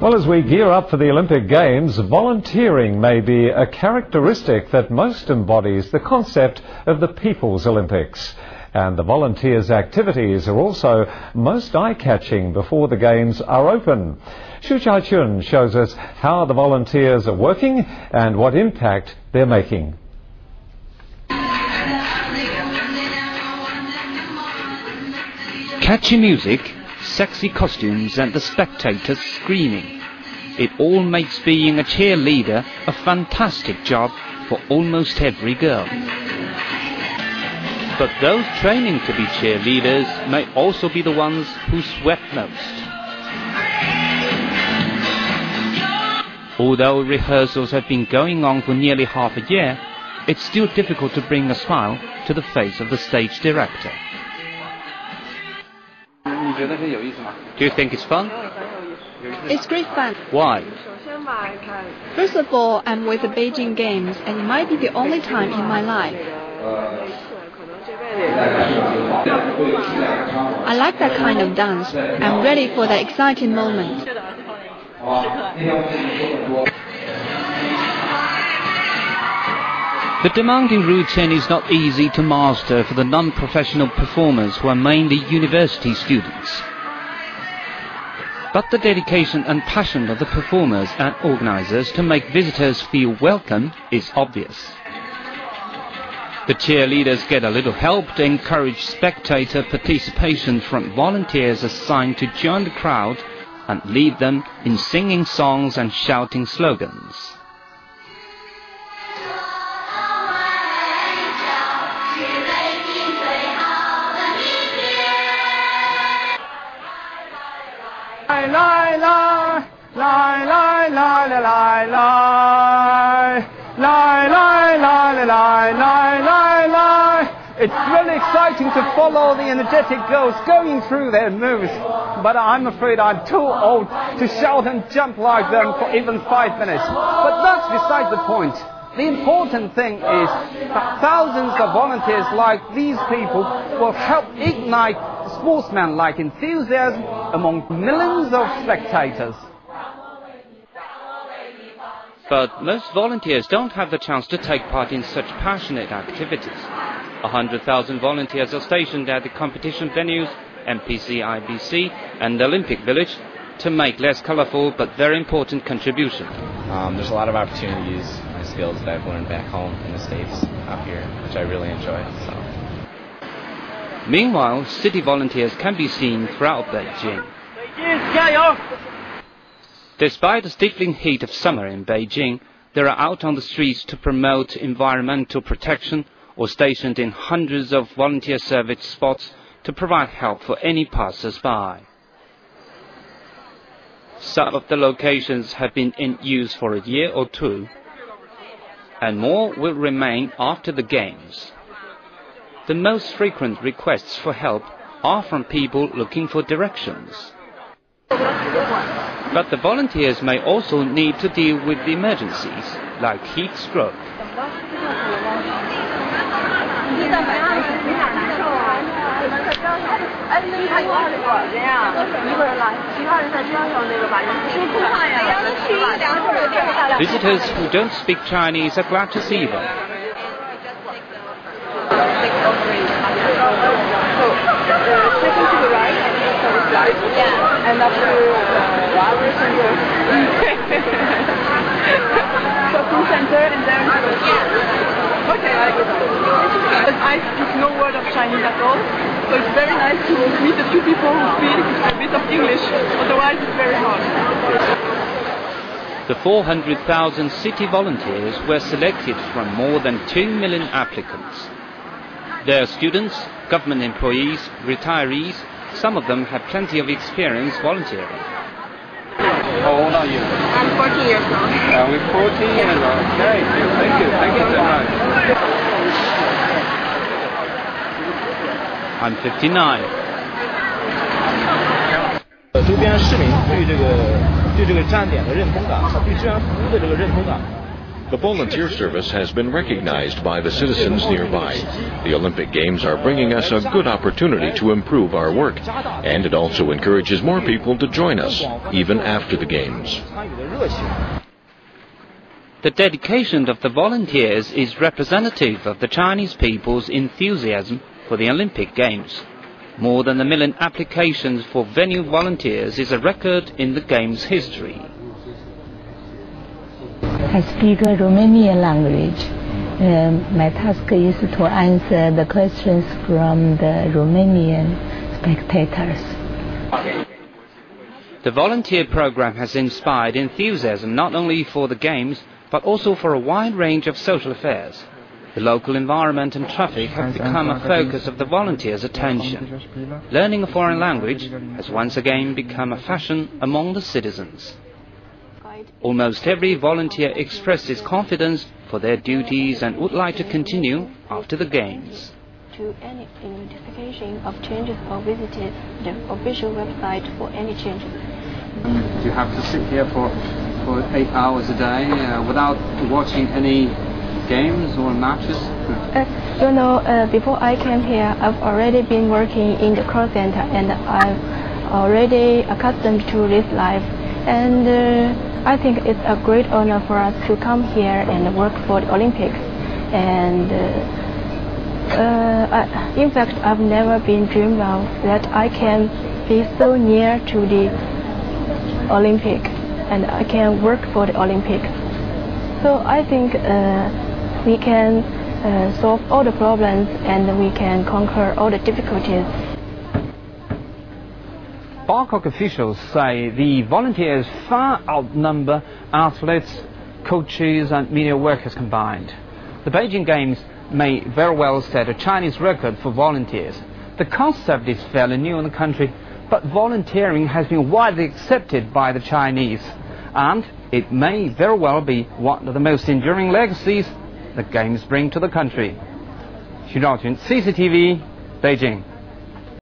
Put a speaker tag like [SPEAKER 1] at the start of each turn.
[SPEAKER 1] Well, as we gear up for the Olympic Games, volunteering may be a characteristic that most embodies the concept of the People's Olympics. And the volunteers' activities are also most eye-catching before the Games are open. Xu Chai-chun shows us how the volunteers are working and what impact they're making.
[SPEAKER 2] Catchy music, sexy costumes and the spectators screaming. It all makes being a cheerleader a fantastic job for almost every girl. But those training to be cheerleaders may also be the ones who sweat most. Although rehearsals have been going on for nearly half a year, it's still difficult to bring a smile to the face of the stage director. Do you think it's fun?
[SPEAKER 3] It's great fun.
[SPEAKER 2] Why?
[SPEAKER 3] First of all, I'm with the Beijing Games, and it might be the only time in my life. I like that kind of dance. I'm ready for the exciting moment.
[SPEAKER 2] The demanding routine is not easy to master for the non-professional performers who are mainly university students. But the dedication and passion of the performers and organizers to make visitors feel welcome is obvious. The cheerleaders get a little help to encourage spectator participation from volunteers assigned to join the crowd and lead them in singing songs and shouting slogans.
[SPEAKER 4] It's really exciting to follow the energetic girls going through their moves, but I'm afraid I'm too old to shout and jump like them for even 5 minutes. But that's beside the point. The important thing is that thousands of volunteers like these people will help ignite sportsman-like enthusiasm among millions of spectators.
[SPEAKER 2] But most volunteers don't have the chance to take part in such passionate activities. 100,000 volunteers are stationed at the competition venues, MPC, IBC and the Olympic Village to make less colorful but very important contributions.
[SPEAKER 5] There's a lot of opportunities and skills that I've learned back home in the States out here, which I really enjoy.
[SPEAKER 2] Meanwhile, city volunteers can be seen throughout Beijing. Despite the stifling heat of summer in Beijing, they are out on the streets to promote environmental protection or stationed in hundreds of volunteer service spots to provide help for any passers-by. Some of the locations have been in use for a year or two, and more will remain after the Games. The most frequent requests for help are from people looking for directions. But the volunteers may also need to deal with emergencies, like heat stroke. Visitors who don't speak Chinese are glad to see them.
[SPEAKER 6] And after shopping center and then okay, I speak no word of Chinese at all, so it's very nice to meet a few people who speak a bit of English, otherwise it's very hard.
[SPEAKER 2] The 400,000 city volunteers were selected from more than 2 million applicants. They are students, government employees, retirees. Some of them have plenty of experience volunteering.
[SPEAKER 5] How old are you?
[SPEAKER 6] I'm 14 years now.
[SPEAKER 5] We're 14 years old. Okay, thank you so much.
[SPEAKER 2] I'm 59.
[SPEAKER 7] 周边市民对这个站点的认同感，对志愿服务的这个认同感， The volunteer service has been recognized by the citizens nearby. The Olympic Games are bringing us a good opportunity to improve our work, and it also encourages more people to join us, even after the Games.
[SPEAKER 2] The dedication of the volunteers is representative of the Chinese people's enthusiasm for the Olympic Games. More than 1 million applications for venue volunteers is a record in the Games history.
[SPEAKER 8] I speak Romanian language. My task is to answer the questions from the Romanian spectators.
[SPEAKER 2] The volunteer program has inspired enthusiasm not only for the Games, but also for a wide range of social affairs. The local environment and traffic have become a focus of the volunteers' attention. Learning a foreign language has once again become a fashion among the citizens. Almost every volunteer expresses confidence for their duties and would like to continue after the Games.
[SPEAKER 9] To any notification of changes or visit the official website for any changes.
[SPEAKER 4] You have to sit here for 8 hours a day without watching any games or matches?
[SPEAKER 9] Before I came here, I've already been working in the cross center, and I'm already accustomed to this life. And I think it's a great honor for us to come here and work for the Olympics. And in fact, I've never been dreamed of that I can be so near to the Olympic, and I can work for the Olympics. So I think we can solve all the problems, and we can conquer all the difficulties.
[SPEAKER 4] Bangkok officials say the volunteers far outnumber athletes, coaches and media workers combined. The Beijing Games may very well set a Chinese record for volunteers. The concept is fairly new in the country, but volunteering has been widely accepted by the Chinese, and it may very well be one of the most enduring legacies the Games bring to the country. Xu Zhaojun, CCTV, Beijing.